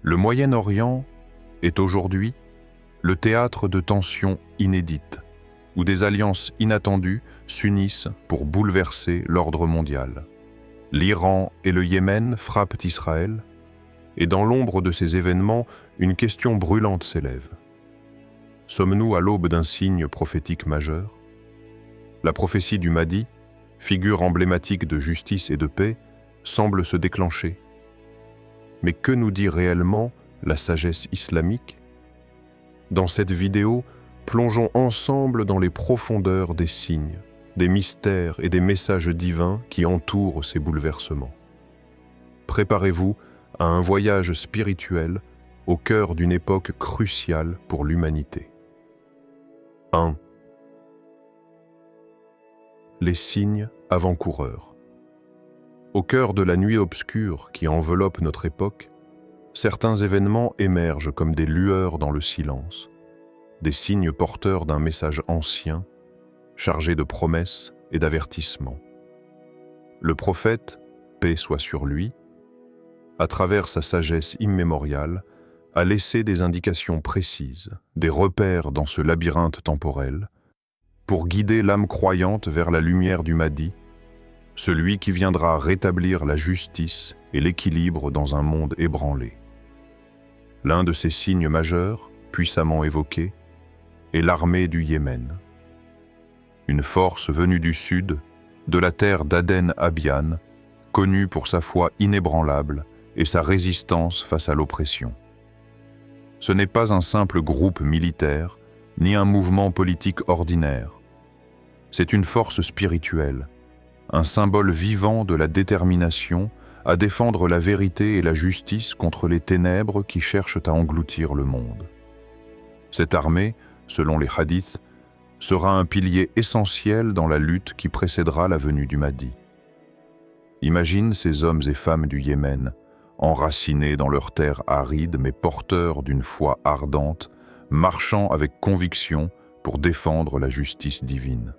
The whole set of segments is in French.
Le Moyen-Orient est aujourd'hui le théâtre de tensions inédites, où des alliances inattendues s'unissent pour bouleverser l'ordre mondial. L'Iran et le Yémen frappent Israël, et dans l'ombre de ces événements, une question brûlante s'élève. Sommes-nous à l'aube d'un signe prophétique majeur? La prophétie du Mahdi, figure emblématique de justice et de paix, semble se déclencher. Mais que nous dit réellement la sagesse islamique? Dans cette vidéo, plongeons ensemble dans les profondeurs des signes, des mystères et des messages divins qui entourent ces bouleversements. Préparez-vous à un voyage spirituel au cœur d'une époque cruciale pour l'humanité. 1. Les signes avant-coureurs. Au cœur de la nuit obscure qui enveloppe notre époque, certains événements émergent comme des lueurs dans le silence, des signes porteurs d'un message ancien, chargé de promesses et d'avertissements. Le prophète, paix soit sur lui, à travers sa sagesse immémoriale, a laissé des indications précises, des repères dans ce labyrinthe temporel, pour guider l'âme croyante vers la lumière du Mahdi, celui qui viendra rétablir la justice et l'équilibre dans un monde ébranlé. L'un de ces signes majeurs, puissamment évoqués, est l'armée du Yémen. Une force venue du sud, de la terre d'Aden-Abian, connue pour sa foi inébranlable et sa résistance face à l'oppression. Ce n'est pas un simple groupe militaire, ni un mouvement politique ordinaire. C'est une force spirituelle, un symbole vivant de la détermination à défendre la vérité et la justice contre les ténèbres qui cherchent à engloutir le monde. Cette armée, selon les hadiths, sera un pilier essentiel dans la lutte qui précédera la venue du Mahdi. Imagine ces hommes et femmes du Yémen, enracinés dans leurs terres arides mais porteurs d'une foi ardente, marchant avec conviction pour défendre la justice divine.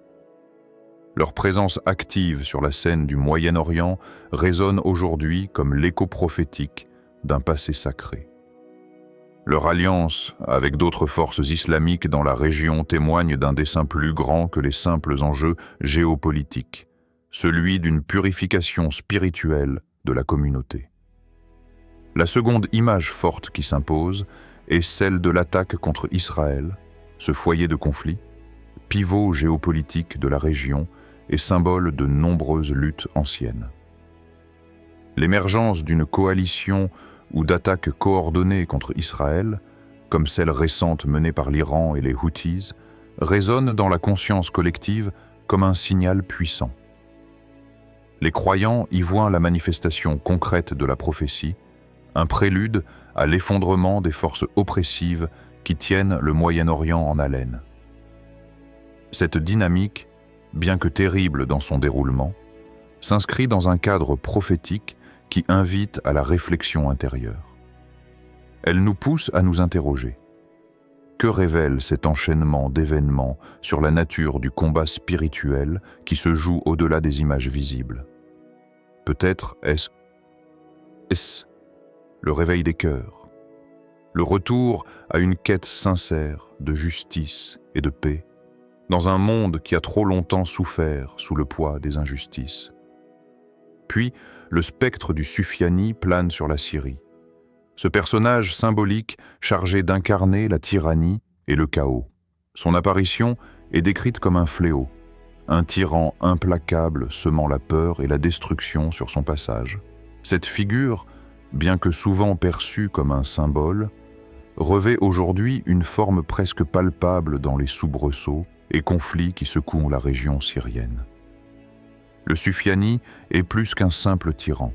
Leur présence active sur la scène du Moyen-Orient résonne aujourd'hui comme l'écho prophétique d'un passé sacré. Leur alliance avec d'autres forces islamiques dans la région témoigne d'un dessein plus grand que les simples enjeux géopolitiques, celui d'une purification spirituelle de la communauté. La seconde image forte qui s'impose est celle de l'attaque contre Israël, ce foyer de conflit, pivot géopolitique de la région et symbole de nombreuses luttes anciennes. L'émergence d'une coalition ou d'attaques coordonnées contre Israël, comme celle récente menée par l'Iran et les Houthis, résonne dans la conscience collective comme un signal puissant. Les croyants y voient la manifestation concrète de la prophétie, un prélude à l'effondrement des forces oppressives qui tiennent le Moyen-Orient en haleine. Cette dynamique, bien que terrible dans son déroulement, s'inscrit dans un cadre prophétique qui invite à la réflexion intérieure. Elle nous pousse à nous interroger. Que révèle cet enchaînement d'événements sur la nature du combat spirituel qui se joue au-delà des images visibles? Peut-être est-ce le réveil des cœurs, le retour à une quête sincère de justice et de paix, dans un monde qui a trop longtemps souffert sous le poids des injustices. Puis, le spectre du Sufyani plane sur la Syrie. Ce personnage symbolique chargé d'incarner la tyrannie et le chaos. Son apparition est décrite comme un fléau, un tyran implacable semant la peur et la destruction sur son passage. Cette figure, bien que souvent perçue comme un symbole, revêt aujourd'hui une forme presque palpable dans les soubresauts et conflits qui secouent la région syrienne. Le Sufyani est plus qu'un simple tyran.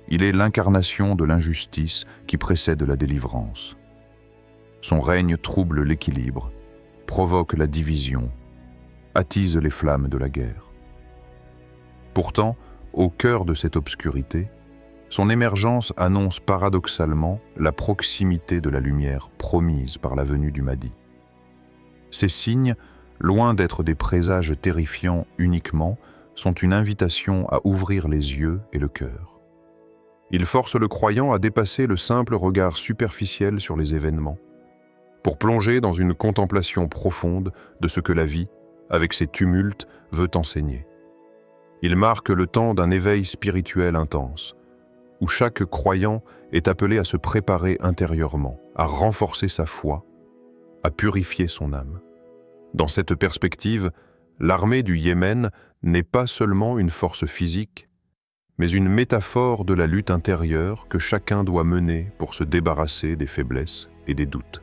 Il est l'incarnation de l'injustice qui précède la délivrance. Son règne trouble l'équilibre, provoque la division, attise les flammes de la guerre. Pourtant, au cœur de cette obscurité, son émergence annonce paradoxalement la proximité de la lumière promise par la venue du Mahdi. Ces signes, loin d'être des présages terrifiants uniquement, sont une invitation à ouvrir les yeux et le cœur. Il force le croyant à dépasser le simple regard superficiel sur les événements, pour plonger dans une contemplation profonde de ce que la vie, avec ses tumultes, veut enseigner. Il marque le temps d'un éveil spirituel intense, où chaque croyant est appelé à se préparer intérieurement, à renforcer sa foi, à purifier son âme. Dans cette perspective, l'armée du Yémen n'est pas seulement une force physique, mais une métaphore de la lutte intérieure que chacun doit mener pour se débarrasser des faiblesses et des doutes.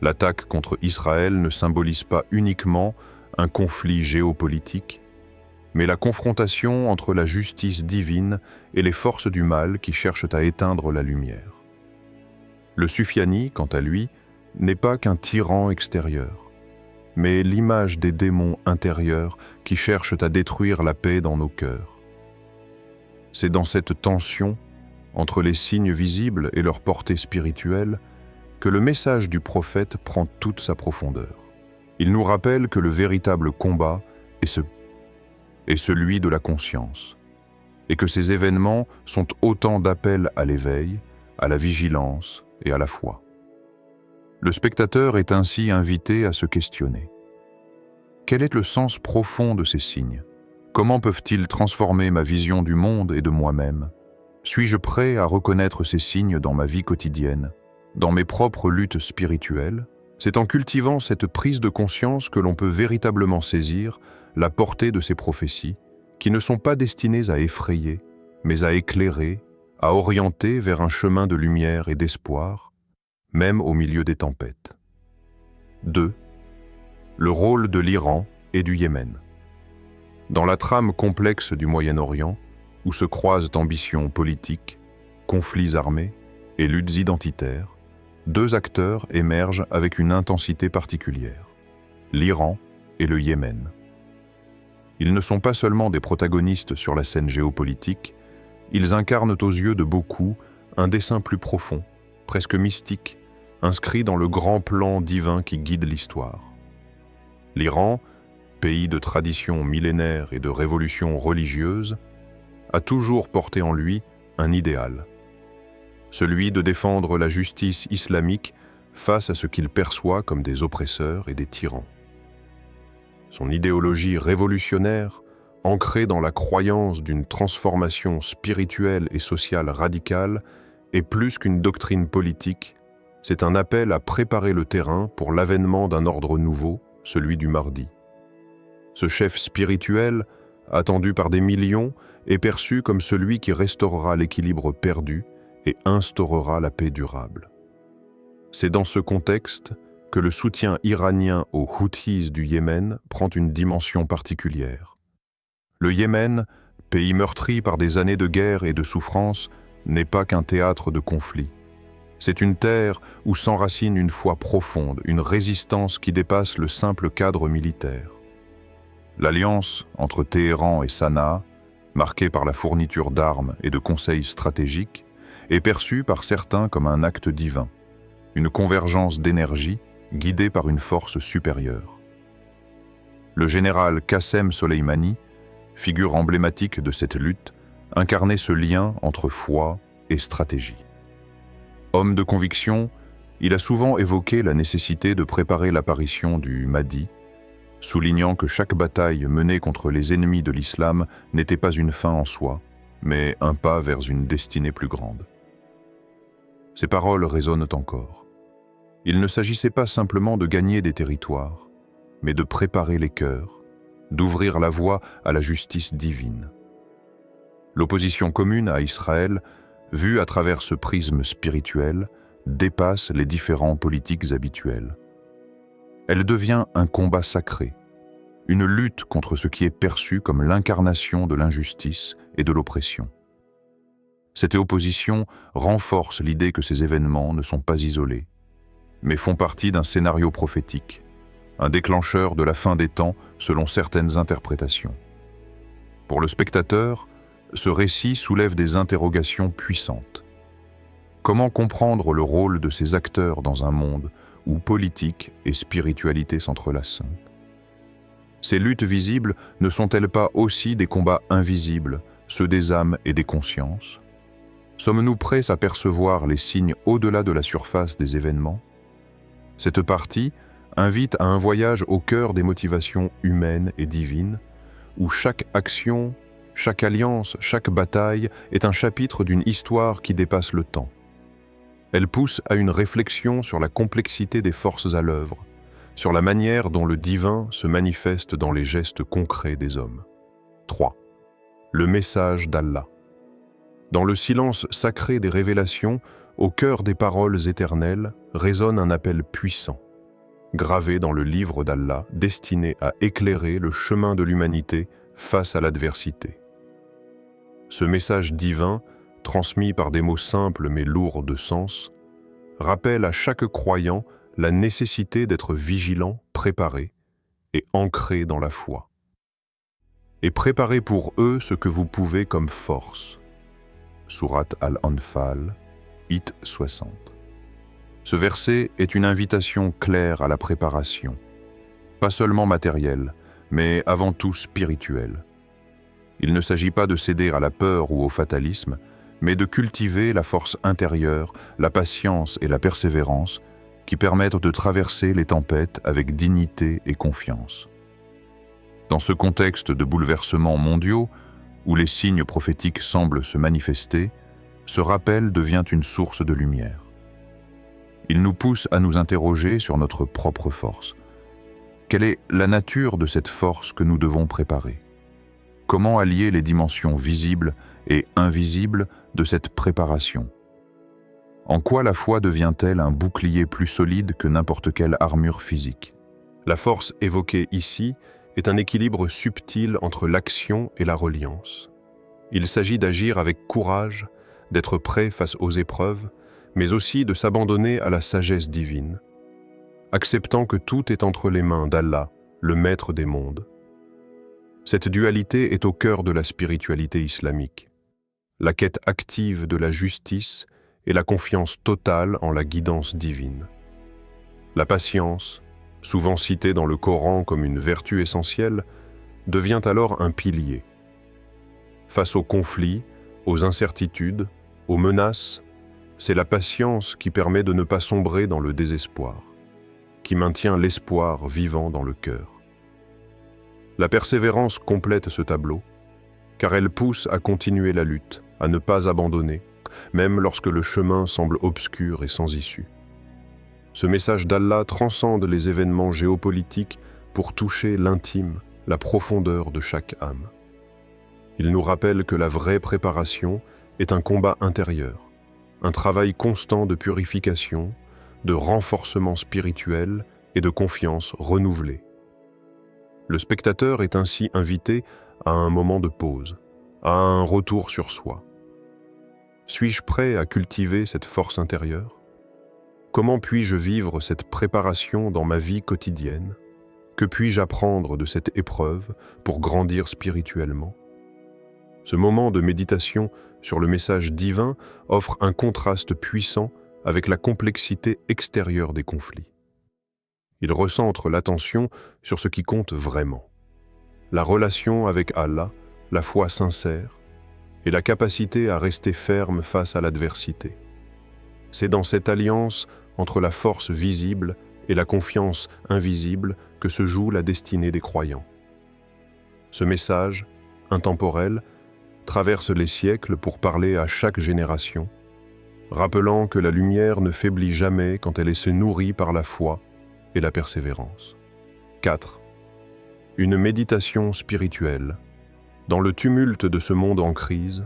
L'attaque contre Israël ne symbolise pas uniquement un conflit géopolitique, mais la confrontation entre la justice divine et les forces du mal qui cherchent à éteindre la lumière. Le Sufyani, quant à lui, n'est pas qu'un tyran extérieur, mais l'image des démons intérieurs qui cherchent à détruire la paix dans nos cœurs. C'est dans cette tension entre les signes visibles et leur portée spirituelle que le message du prophète prend toute sa profondeur. Il nous rappelle que le véritable combat est celui de la conscience, et que ces événements sont autant d'appels à l'éveil, à la vigilance et à la foi. Le spectateur est ainsi invité à se questionner. Quel est le sens profond de ces signes? Comment peuvent-ils transformer ma vision du monde et de moi-même? Suis-je prêt à reconnaître ces signes dans ma vie quotidienne, dans mes propres luttes spirituelles? C'est en cultivant cette prise de conscience que l'on peut véritablement saisir la portée de ces prophéties, qui ne sont pas destinées à effrayer, mais à éclairer, à orienter vers un chemin de lumière et d'espoir, même au milieu des tempêtes. 2. Le rôle de l'Iran et du Yémen. Dans la trame complexe du Moyen-Orient, où se croisent ambitions politiques, conflits armés et luttes identitaires, deux acteurs émergent avec une intensité particulière, l'Iran et le Yémen. Ils ne sont pas seulement des protagonistes sur la scène géopolitique, ils incarnent aux yeux de beaucoup un dessein plus profond, presque mystique, inscrit dans le grand plan divin qui guide l'histoire. L'Iran, pays de tradition millénaire et de révolution religieuse, a toujours porté en lui un idéal, celui de défendre la justice islamique face à ce qu'il perçoit comme des oppresseurs et des tyrans. Son idéologie révolutionnaire, ancrée dans la croyance d'une transformation spirituelle et sociale radicale, est plus qu'une doctrine politique, c'est un appel à préparer le terrain pour l'avènement d'un ordre nouveau, celui du Mahdi. Ce chef spirituel, attendu par des millions, est perçu comme celui qui restaurera l'équilibre perdu et instaurera la paix durable. C'est dans ce contexte que le soutien iranien aux Houthis du Yémen prend une dimension particulière. Le Yémen, pays meurtri par des années de guerre et de souffrance, n'est pas qu'un théâtre de conflits. C'est une terre où s'enracine une foi profonde, une résistance qui dépasse le simple cadre militaire. L'alliance entre Téhéran et Sanaa, marquée par la fourniture d'armes et de conseils stratégiques, est perçue par certains comme un acte divin, une convergence d'énergie guidée par une force supérieure. Le général Qassem Soleimani, figure emblématique de cette lutte, incarnait ce lien entre foi et stratégie. Homme de conviction, il a souvent évoqué la nécessité de préparer l'apparition du Mahdi, soulignant que chaque bataille menée contre les ennemis de l'islam n'était pas une fin en soi, mais un pas vers une destinée plus grande. Ces paroles résonnent encore. Il ne s'agissait pas simplement de gagner des territoires, mais de préparer les cœurs, d'ouvrir la voie à la justice divine. L'opposition commune à Israël, vue à travers ce prisme spirituel, dépasse les différents politiques habituels. Elle devient un combat sacré, une lutte contre ce qui est perçu comme l'incarnation de l'injustice et de l'oppression. Cette opposition renforce l'idée que ces événements ne sont pas isolés, mais font partie d'un scénario prophétique, un déclencheur de la fin des temps selon certaines interprétations. Pour le spectateur, ce récit soulève des interrogations puissantes. Comment comprendre le rôle de ces acteurs dans un monde où politique et spiritualité s'entrelacent? Ces luttes visibles ne sont-elles pas aussi des combats invisibles, ceux des âmes et des consciences? Sommes-nous prêts à percevoir les signes au-delà de la surface des événements? Cette partie invite à un voyage au cœur des motivations humaines et divines, où chaque action, chaque alliance, chaque bataille est un chapitre d'une histoire qui dépasse le temps. Elle pousse à une réflexion sur la complexité des forces à l'œuvre, sur la manière dont le divin se manifeste dans les gestes concrets des hommes. 3. Le message d'Allah. Dans le silence sacré des révélations, au cœur des paroles éternelles, résonne un appel puissant, gravé dans le livre d'Allah, destiné à éclairer le chemin de l'humanité face à l'adversité. Ce message divin, transmis par des mots simples mais lourds de sens, rappelle à chaque croyant la nécessité d'être vigilant, préparé et ancré dans la foi. Et préparez pour eux ce que vous pouvez comme force. Sourate Al-Anfal, Hit 60. Ce verset est une invitation claire à la préparation, pas seulement matérielle, mais avant tout spirituelle. Il ne s'agit pas de céder à la peur ou au fatalisme, mais de cultiver la force intérieure, la patience et la persévérance qui permettent de traverser les tempêtes avec dignité et confiance. Dans ce contexte de bouleversements mondiaux, où les signes prophétiques semblent se manifester, ce rappel devient une source de lumière. Il nous pousse à nous interroger sur notre propre force. Quelle est la nature de cette force que nous devons préparer? Comment allier les dimensions visibles et invisibles de cette préparation? En quoi la foi devient-elle un bouclier plus solide que n'importe quelle armure physique? La force évoquée ici est un équilibre subtil entre l'action et la reliance. Il s'agit d'agir avec courage, d'être prêt face aux épreuves, mais aussi de s'abandonner à la sagesse divine, acceptant que tout est entre les mains d'Allah, le maître des mondes. Cette dualité est au cœur de la spiritualité islamique. La quête active de la justice et la confiance totale en la guidance divine. La patience, souvent citée dans le Coran comme une vertu essentielle, devient alors un pilier. Face aux conflits, aux incertitudes, aux menaces, c'est la patience qui permet de ne pas sombrer dans le désespoir, qui maintient l'espoir vivant dans le cœur. La persévérance complète ce tableau, car elle pousse à continuer la lutte, à ne pas abandonner, même lorsque le chemin semble obscur et sans issue. Ce message d'Allah transcende les événements géopolitiques pour toucher l'intime, la profondeur de chaque âme. Il nous rappelle que la vraie préparation est un combat intérieur, un travail constant de purification, de renforcement spirituel et de confiance renouvelée. Le spectateur est ainsi invité à un moment de pause, à un retour sur soi. Suis-je prêt à cultiver cette force intérieure? Comment puis-je vivre cette préparation dans ma vie quotidienne? Que puis-je apprendre de cette épreuve pour grandir spirituellement? Ce moment de méditation sur le message divin offre un contraste puissant avec la complexité extérieure des conflits. Il recentre l'attention sur ce qui compte vraiment. La relation avec Allah, la foi sincère et la capacité à rester ferme face à l'adversité. C'est dans cette alliance entre la force visible et la confiance invisible que se joue la destinée des croyants. Ce message, intemporel, traverse les siècles pour parler à chaque génération, rappelant que la lumière ne faiblit jamais quand elle se nourrit par la foi et la persévérance. 4. Une méditation spirituelle. Dans le tumulte de ce monde en crise,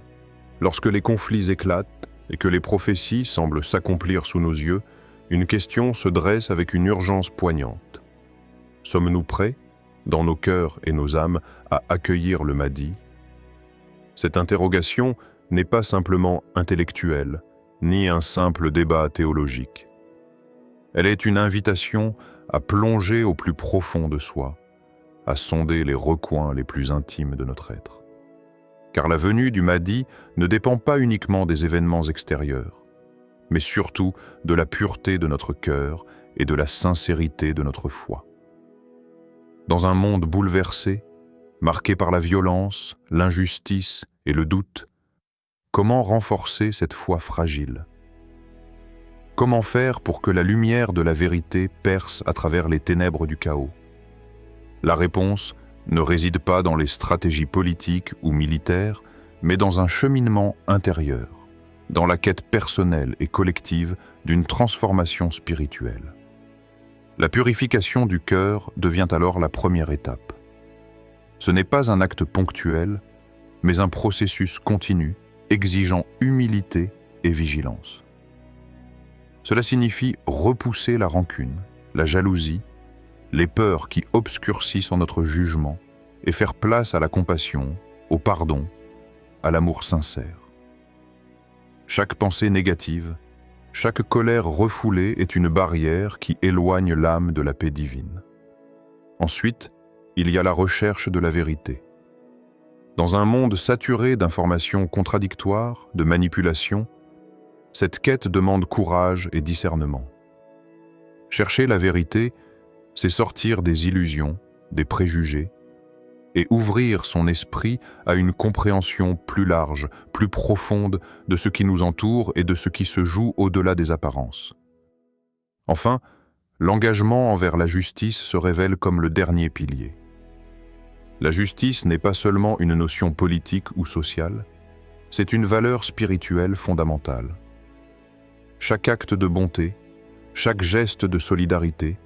lorsque les conflits éclatent et que les prophéties semblent s'accomplir sous nos yeux, une question se dresse avec une urgence poignante. Sommes-nous prêts, dans nos cœurs et nos âmes, à accueillir le Mahdi? Cette interrogation n'est pas simplement intellectuelle, ni un simple débat théologique. Elle est une invitation à plonger au plus profond de soi, à sonder les recoins les plus intimes de notre être. Car la venue du Mahdi ne dépend pas uniquement des événements extérieurs, mais surtout de la pureté de notre cœur et de la sincérité de notre foi. Dans un monde bouleversé, marqué par la violence, l'injustice et le doute, Comment renforcer cette foi fragile? Comment faire pour que la lumière de la vérité perce à travers les ténèbres du chaos? La réponse ne réside pas dans les stratégies politiques ou militaires, mais dans un cheminement intérieur, dans la quête personnelle et collective d'une transformation spirituelle. La purification du cœur devient alors la première étape. Ce n'est pas un acte ponctuel, mais un processus continu, exigeant humilité et vigilance. Cela signifie repousser la rancune, la jalousie, les peurs qui obscurcissent notre jugement et faire place à la compassion, au pardon, à l'amour sincère. Chaque pensée négative, chaque colère refoulée est une barrière qui éloigne l'âme de la paix divine. Ensuite, il y a la recherche de la vérité. Dans un monde saturé d'informations contradictoires, de manipulations, cette quête demande courage et discernement. Chercher la vérité, c'est sortir des illusions, des préjugés, et ouvrir son esprit à une compréhension plus large, plus profonde de ce qui nous entoure et de ce qui se joue au-delà des apparences. Enfin, l'engagement envers la justice se révèle comme le dernier pilier. La justice n'est pas seulement une notion politique ou sociale, c'est une valeur spirituelle fondamentale. Chaque acte de bonté, chaque geste de solidarité,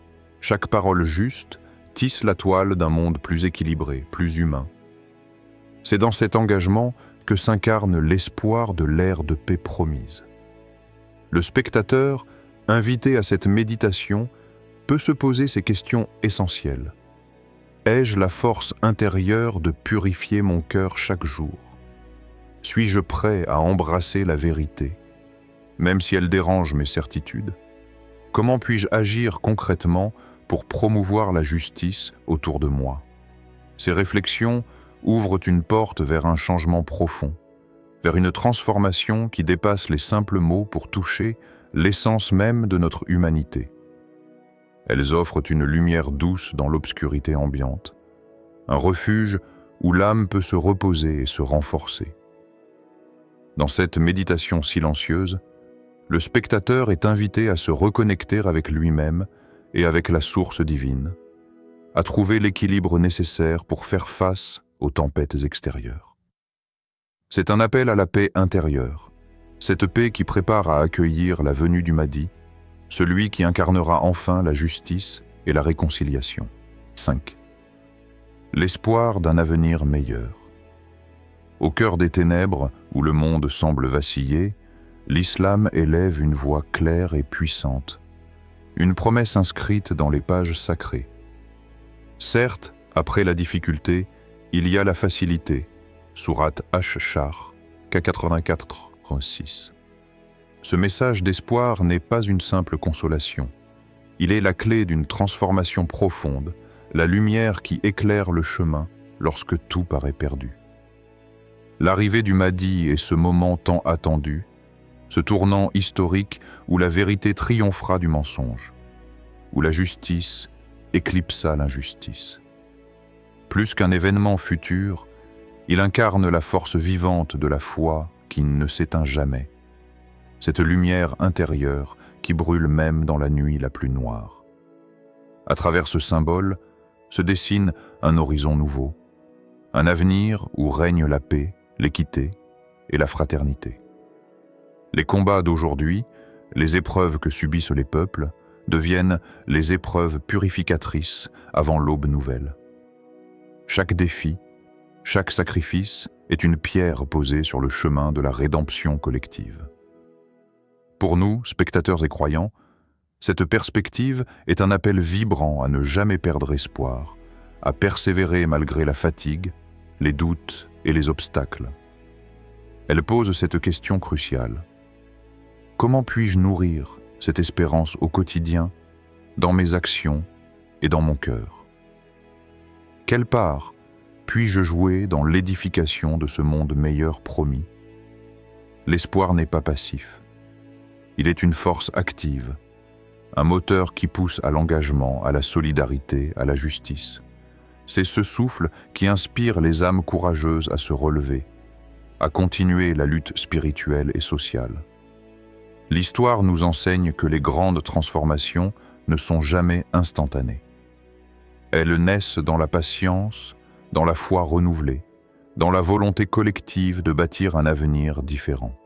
chaque parole juste tisse la toile d'un monde plus équilibré, plus humain. C'est dans cet engagement que s'incarne l'espoir de l'ère de paix promise. Le spectateur, invité à cette méditation, peut se poser ces questions essentielles. Ai-je la force intérieure de purifier mon cœur chaque jour? Suis-je prêt à embrasser la vérité, même si elle dérange mes certitudes? Comment puis-je agir concrètement pour promouvoir la justice autour de moi? Ces réflexions ouvrent une porte vers un changement profond, vers une transformation qui dépasse les simples mots pour toucher l'essence même de notre humanité. Elles offrent une lumière douce dans l'obscurité ambiante, un refuge où l'âme peut se reposer et se renforcer. Dans cette méditation silencieuse, le spectateur est invité à se reconnecter avec lui-même et avec la source divine, à trouver l'équilibre nécessaire pour faire face aux tempêtes extérieures. C'est un appel à la paix intérieure, cette paix qui prépare à accueillir la venue du Mahdi, celui qui incarnera enfin la justice et la réconciliation. 5. L'espoir d'un avenir meilleur. Au cœur des ténèbres, où le monde semble vaciller, l'islam élève une voix claire et puissante, une promesse inscrite dans les pages sacrées. Certes, après la difficulté, il y a la facilité, sourate Ash-Shar, K84-6. Ce message d'espoir n'est pas une simple consolation. Il est la clé d'une transformation profonde, la lumière qui éclaire le chemin lorsque tout paraît perdu. L'arrivée du Mahdi est ce moment tant attendu, ce tournant historique où la vérité triomphera du mensonge, où la justice éclipsa l'injustice. Plus qu'un événement futur, il incarne la force vivante de la foi qui ne s'éteint jamais, cette lumière intérieure qui brûle même dans la nuit la plus noire. À travers ce symbole se dessine un horizon nouveau, un avenir où règne la paix, l'équité et la fraternité. Les combats d'aujourd'hui, les épreuves que subissent les peuples, deviennent les épreuves purificatrices avant l'aube nouvelle. Chaque défi, chaque sacrifice est une pierre posée sur le chemin de la rédemption collective. Pour nous, spectateurs et croyants, cette perspective est un appel vibrant à ne jamais perdre espoir, à persévérer malgré la fatigue, les doutes et les obstacles. Elle pose cette question cruciale. Comment puis-je nourrir cette espérance au quotidien, dans mes actions et dans mon cœur? Quelle part puis-je jouer dans l'édification de ce monde meilleur promis? L'espoir n'est pas passif. Il est une force active, un moteur qui pousse à l'engagement, à la solidarité, à la justice. C'est ce souffle qui inspire les âmes courageuses à se relever, à continuer la lutte spirituelle et sociale. L'histoire nous enseigne que les grandes transformations ne sont jamais instantanées. Elles naissent dans la patience, dans la foi renouvelée, dans la volonté collective de bâtir un avenir différent.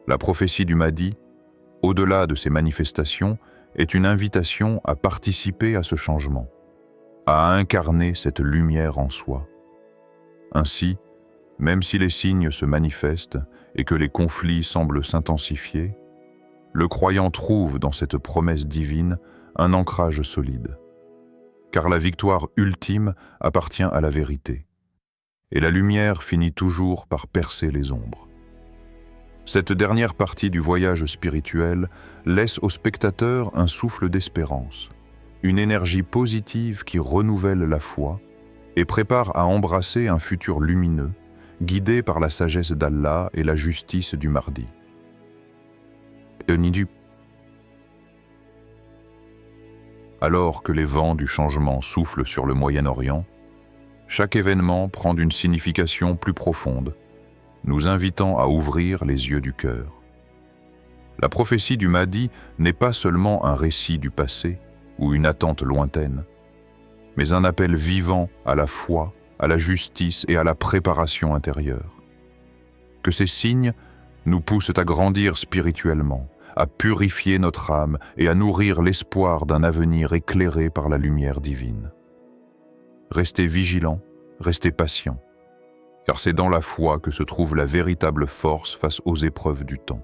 La prophétie du Mahdi, au-delà de ces manifestations, est une invitation à participer à ce changement, à incarner cette lumière en soi. Ainsi, même si les signes se manifestent et que les conflits semblent s'intensifier, le croyant trouve dans cette promesse divine un ancrage solide. Car la victoire ultime appartient à la vérité, et la lumière finit toujours par percer les ombres. Cette dernière partie du voyage spirituel laisse au spectateur un souffle d'espérance, une énergie positive qui renouvelle la foi et prépare à embrasser un futur lumineux, guidé par la sagesse d'Allah et la justice du Mahdi. Alors que les vents du changement soufflent sur le Moyen-Orient, chaque événement prend une signification plus profonde, nous invitant à ouvrir les yeux du cœur. La prophétie du Mahdi n'est pas seulement un récit du passé ou une attente lointaine, mais un appel vivant à la foi, à la justice et à la préparation intérieure. Que ces signes nous poussent à grandir spirituellement, à purifier notre âme et à nourrir l'espoir d'un avenir éclairé par la lumière divine. Restez vigilants, restez patients, car c'est dans la foi que se trouve la véritable force face aux épreuves du temps.